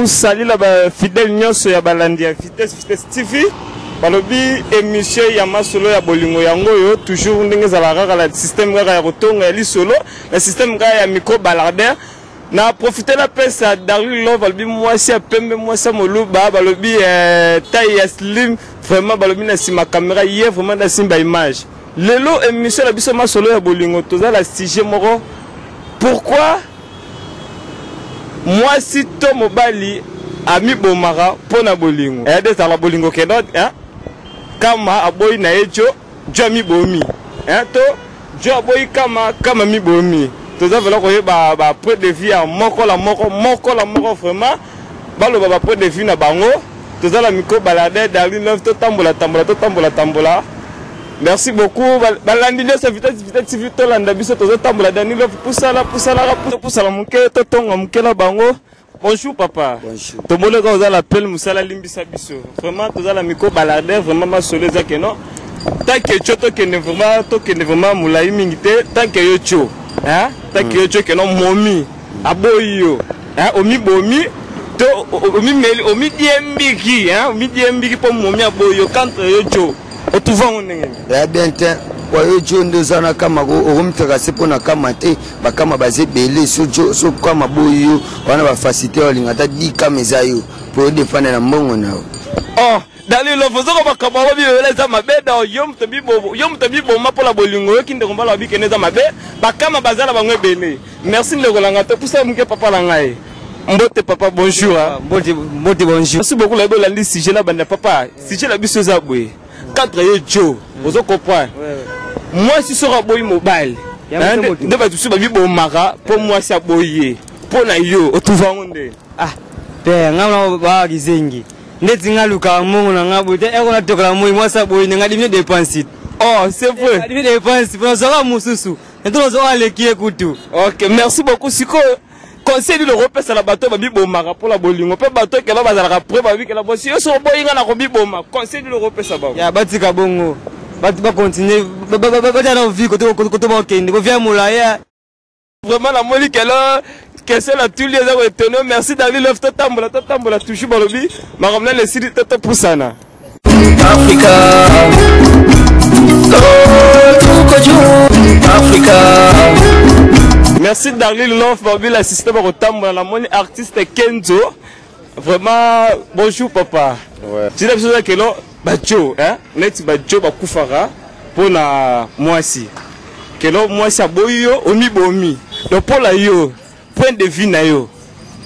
Salut la fidèle nyonso ya balandi ya Vitesse TV balobi émission ya masolo ya bolingo yango yo toujours ndenge za la système ga ya kotonga ya lisolo le système ga ya micro balarder na profiter la pesa à Darul Love balobi mwasi ya pembe mwasi moluba balobi taille ya slim vraiment balobi na sima caméra hier vraiment na simba image lelo émission la biso masolo ya bolingo toza la sujet moko pourquoi moi si to mobali ami bomara pona bolingo et de la bolingo ke dot kama aboy na ejo jami bomi to jo aboy kama mi bomi to za vela ko ba près de vie moko la moko vraiment balo ba près de vie na bango to za la micro balade Darul Love to tambola merci beaucoup balandi de Vitesse TV to landa biso to za tambola Darul Love pusala muke to tonga muke la bango. Bonjour papa. Bonjour. Tout le monde a l'appel Moussala Limbisa Bisso. Vraiment, tout la micro baladeur, vraiment ma solé ça que non. Tant que tu es vraiment moulaï mingité, tant que yocho, tant que yocho que non momi, aboyo, omi bomi, to omi diembiki, omi diembiki pour momi aboyo quand yocho. O tu vas on est. Bien kwa hiyo jondo zana kama urumtaka sipo na kama te bakama baze bele so kama boyo wana ba faciliter walingata di kama zayo pour défendre na mbongo nao. Oh Darul Love zoko bakaba babi beleza mabeda yom tabibo mapola bolingo kinde kombala babi keneza mabe bakama bazala bangwe bele. Merci ndekolanga te pour ça muke papa la ngai. Mbote papa bonjour. Mbote bonjour. Merci beaucoup la bolandi sujet la banda papa. Sujet la biso za boye. Quatre yo vous comprenez. Moi si sera boy mobile de ba tusu ba bi bo mara pour moi si aboye pour na yo o tuva ngonde pe ngama ba gizengi ndeti ngaluka mungu na ngabo te eko na toka moi sa boye ngadi mi dépense oh c'est vrai ngadi mi dépense pour ça mususu ndolo zo ale ki ekutu. OK merci beaucoup siko conseil de repère la bateau ba bi bo mara pour la bolingo pe bateau ke ba bazala après ba bi ke la bosi yo so boye ngana ko bi bo ma conseil de repère ça ba ya batika bongo va continuer va vie côté kende ko via moulaya vraiment la moli que c'est la tous les heures étonnant merci Darul Love to tambola toujours balobi ma ramena le sidi to pour sana Africa merci Darul Love balobi l'assistant ko tambola la moni artiste Kenzo vraiment bonjour papa ouais tu sais que là bacho net bacho bakufara pona mwasi kelo mwasi aboyo omi bomi donc pour la yo point de vue na yo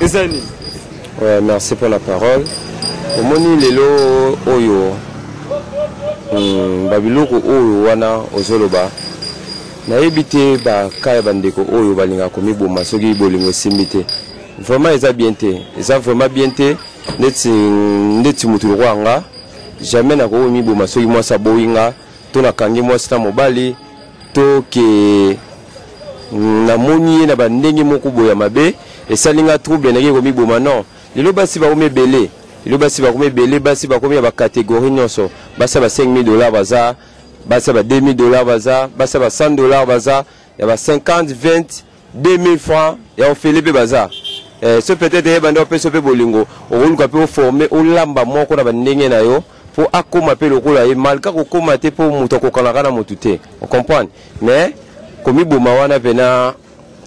ezani. Ouais merci pour la parole omoni lelo oyo babiloko oyo wana ozoloba na ebité ba kaya bandeko oyo balinga komi boma soki bolingo simbité vraiment eza bien te eza vraiment bien te neti mutu rwanga jamais na ko mi boma soki moi sa boyinga to na kangi moi sta mobali to ke na moni na bandenge moko boya mabe et salinga trouble na ko mi boma non lelo basi ba komé belé lelo basi ba komé belé basi ba komé ba catégorie nyonso basa ba $5,000 baza basa ba $2,000 baza basa ba $100 baza ya ba 50 20 2,000 francs ya on fait les baza ce peut-être bando pe so pe bolingo o ko pe former o lamba moko na bandenge na yo pour akoma pe lokola e malka ko koma te pour muto ko kana kana mutute on comprend mais comme boma wana pena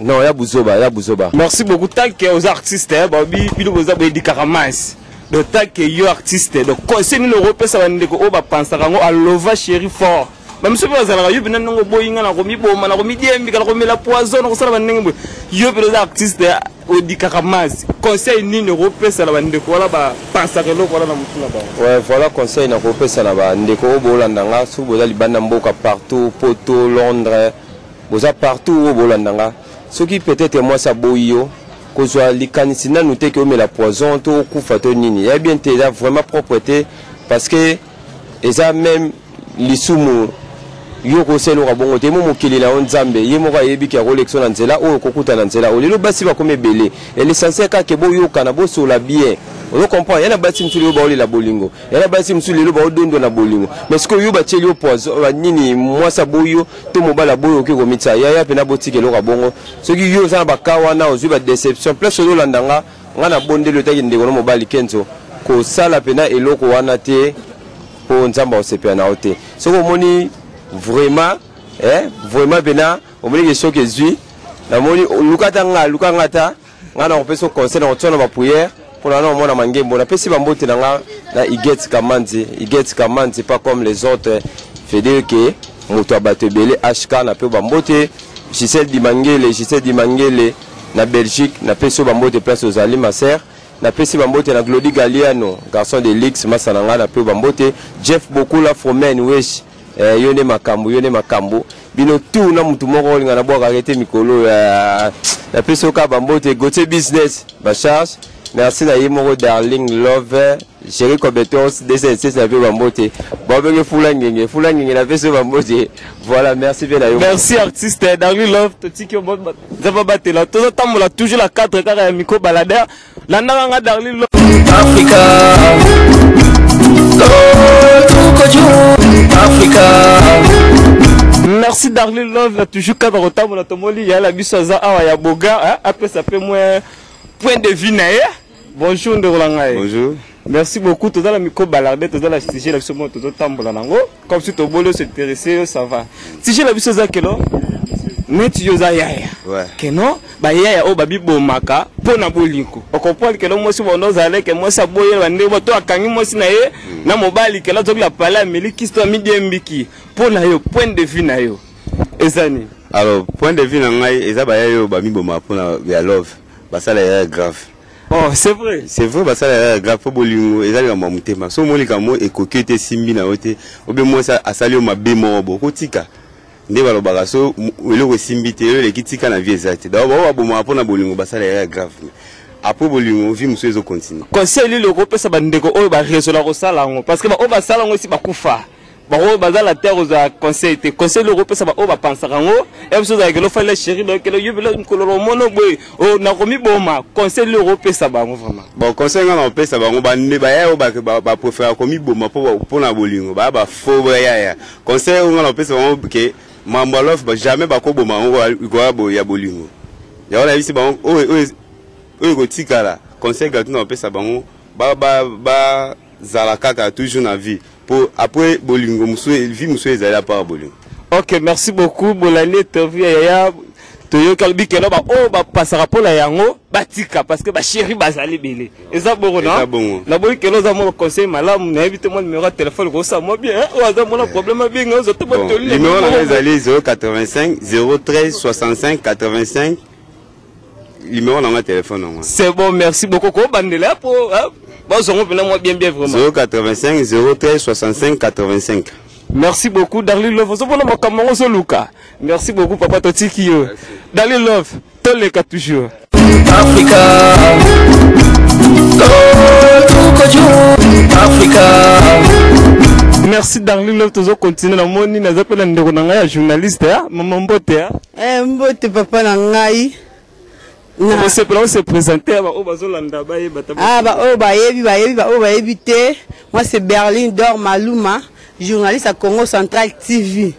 non ya buzoba merci beaucoup tant que aux artistes babi bilo boza be dikaramas de tant que yo artiste de conseil ni l'Europe ça va ndeko o ba pensa rango alova chéri fort même si vous avez eu un boyinga na komi boma na komi diembi kala komi la poison ko sala bandenge yo pe les artistes au dikaramas conseil ni Europe ça va ndeko wala ba pensa que loko wala na mutuna ba ouais voilà conseil na ko pesa na ba ndeko o bolandanga su boza libanda mboka partout poto Londres boza partout o bolandanga ce qui peut-être moi ça boyo ko zo likanisi na noter que o met la poison to kufa to nini ya bien te vraiment propreté parce que eza même lisumu yo koselo ka bongo te mo mokili na onzambe ye moko ayebi ki akolection na nzela oyo kokuta na nzela olelo basi bakome ebele et l'essentiel kaka boyokana bosola bien ozo comprendre yana basi msuli yo baolela bolingo yana basi msuli lo baodondo na bolingo mais siko yo batieli yo poison nini mwasa boyo to mobala boyo ke komitsa yaya pena botikelo ka bongo soki yo za bakawa na ozwi ba déception plus yo landanga ngana bondelo taki ndeko no mobali kenzo ko sala pena eloko wana te po nzamba osepea na ote soko moni vraiment vraiment pena omoni question que zui na moni lukata ngata ngana opeso conseil na otona ba prière pour la mona mangembo na pesi bambote na Iget Kamanzi pas comme les autres fait dire que moto abatebele HK na pe bambote Gisèle Dimangele na Belgique na pesi bambote place aux Ali ma sœur na pesi bambote na Glody Galiano garçon de Lix masananga na pe bambote Jeff Bokula Fomen wesh yone makambo bino tout na mutu moko linga na bwa arrêter mikolo na pesi ka bambote Gauthier business ba charge. Merci na yimoko darling love chéri compétence DCC na pe bambote babenge fula ngenge na pesi bambote voilà merci bien na yo merci artiste darling love totiki bon zaba batela to tambola toujours la cadre kaka ya miko balader landa nga darling love Africa merci darling love la toujours cadre otambola tomoli ya la bisoza awa ya boga après ça fait moins point de vue na ye. Bonjour Nderolangaye. Bonjour. Merci beaucoup. Tout à l'heure, micro baladé, tout à l'heure, si j'ai la vision, tout à l'heure, comme si tu voulais s'intéresser, ça va. Si j'ai la vision, ça que là, mais tu y as yaya. Ouais. Que non, bah yaya au babi bomaka, pour na bolinko. On comprend que là, moi, si on ose aller, que moi, ça boye, on est toi, quand moi, si naïe, na mobile, que là, tu la parler, mais les qui sont mis des mbiki, pour na yo, point de vue na yo. Et ça ni. Alors, point de vue na ngai, et ça, bah yaya au babi bomaka, pour na love. Bah ça là grave. Oh, c'est vrai. C'est vrai, bah ça là grave pour bolingo et ça là mamutema. So moli kamo e kokete simbi na ote. Obe moi ça asali o mabe morobo kotika. Nde balo bagaso eloko simbi te le kitika na vie ezate. D'abord ba boma pona bolingo bah ça là grave. Après bolingo vie muso ezo continue. Conseil le groupe ça bandeko o ba résoudre ko sala ngo parce que ba o ba sala ngo si ba kufa. Baro baza la terre aux conseil te conseil l'Europe ça va on va penser rango et vous avez que le fallait chéri donc le yubile koloro mono boy o na komi boma conseil l'Europe ça va vraiment bon conseil ngana on peut ça va on ba ne ba ya ba préférer komi boma pour na bolingo ba faux ya conseil ngana on peut ça va que mambalof ba jamais ba ko boma ngo ya bolingo ya on a vu c'est bon o ko tikala conseil gatu na on peut ça ba zala kaka toujours na vie. Après bolingo vie muso ezala par bolingo. OK, merci beaucoup bolani interview ya toyo kalbi kelo ba o ba passera pour la yango batika parce que ba chéri bazali belé. Eza bongo na. Na boyi kelo za mo conseil malamu na éviter mon numéro de téléphone ko ça moi bien. O za mon problème bien zo to bon numéro na ezali 085 013 65 85 numéro na téléphone non. C'est bon, merci beaucoup ko bandela pour bon, on va moi bien vraiment. 085 013 65 85. Merci beaucoup, Darling Love. Merci beaucoup, Papa Totikio. Darling Love, tous les cas toujours. Africa. Merci, Darling Love. Toujours continuer la monnaie. Nous appelons un journaliste. Maman Mbote. Mbote, Papa Nangai. On se présenter à moi c'est Berlin d'Or Maluma, journaliste à Congo Central TV.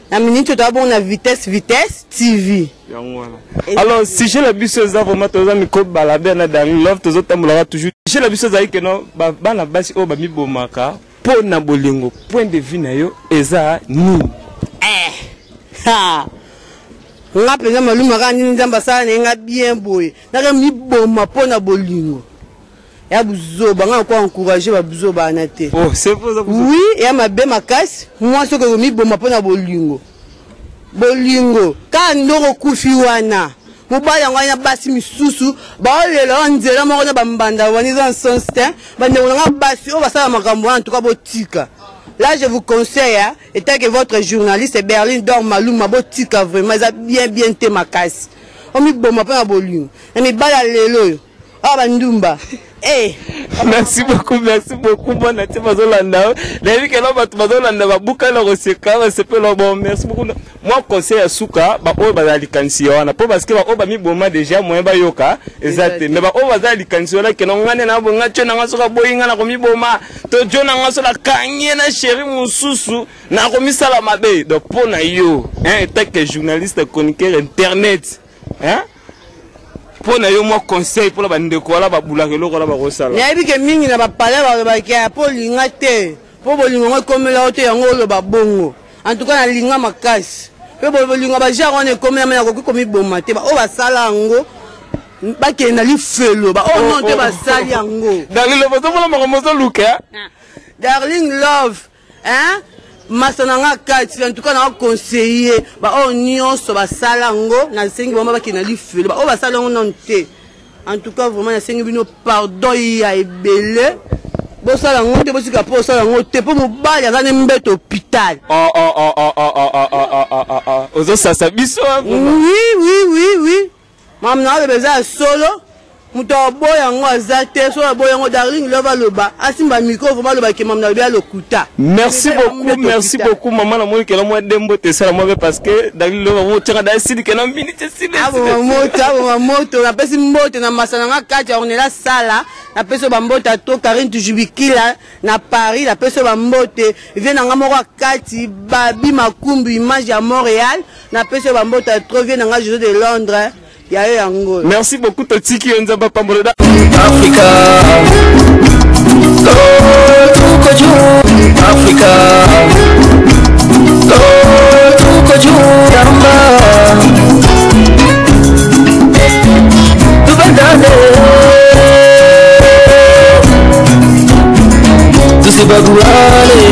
La minute on a vitesse TV. Alors si j'ai la bise vraiment tous amis ko balader na Darling Love tous autres toujours. J'ai la bise que non ba na basi o ba mi bomaka po na bolingo point de vue na yo eza ni. Nga peza Maluma ka nini nzamba sana nga bien boy naka mi boma pona bolingo ya buzoba nga ko encourager ba buzoba na te. Oh c'est vrai ça. Oui ya mabe makasi moi ce que mi boma pona bolingo ka ndoko kufi wana mobala ngwana basi misusu ba lela nzela moko na bambanda wani dans son style bande nga basi o basala makambo en tout cas botika. Là, je vous conseille, étant que votre journaliste est Berlin d'Or Maluma, botika vraiment, il a bien te ma casse. On me bomba pas à bolingo. On me bala lelo. Ah bandumba. Merci beaucoup. Bon, tu vas Zolanda. Les gens qui ont battu Zolanda, va boucler le recyclage, c'est pas le bon. Merci beaucoup. Moi, conseil à Souka, bah, on va aller cancer. On a pas parce que on va mis bon déjà, moi, bah, yoka. Exact. Mais bah, on va aller cancer là, que l'on gagne na bon, tu n'as pas sur la boïnga, na komi boma. To John n'a sur la kanye na chéri mususu, na komi salamabe. Donc pour na yo, hein, tant que journaliste, chroniqueur internet, hein. Pour na yo moi conseil pour la bande ko la ba bulakelo ko la ba rosala ya bike mingi na ba pale ba kia pour linga te pour bolingo komela te yango lo ba bongo en tout cas na linga makasi pe bolingo ba ja on komela na ko komi bomma te ba o ba sala ngo ba ke na li felo ba o non te ba sali yango darling love so la makomoso luka darling love hein Masonanga kati en tout cas na conseiller ba o nyonso ba salango na sengi ba ba kina li fele ba o ba salango non te en tout cas vraiment na sengi bino pardon ya ebele bo salango te bo sika po salango te po mobali azane mbeto hôpital ozo sasa biso oui mam na beza solo muto boya ngo azate so boya ngo darling lova loba asimba micro vraiment loba ke mam na bia lokuta. Merci beaucoup maman na moi ke la moi dembo te sala moi parce que darling lova mo tira da sidi ke na minute sidi abo moto na pesi mbote na masana nga kati on est la sala na peso ba mbota to Karine Tujubikila na Paris na peso ba mbote vient na moko kati babi makumbi image ya Montréal na peso ba mbota trop vient na José de Londres. Merci beaucoup Totiki Nzamba Pamboda Africa Africa Yamba Tubandane Tusibaguane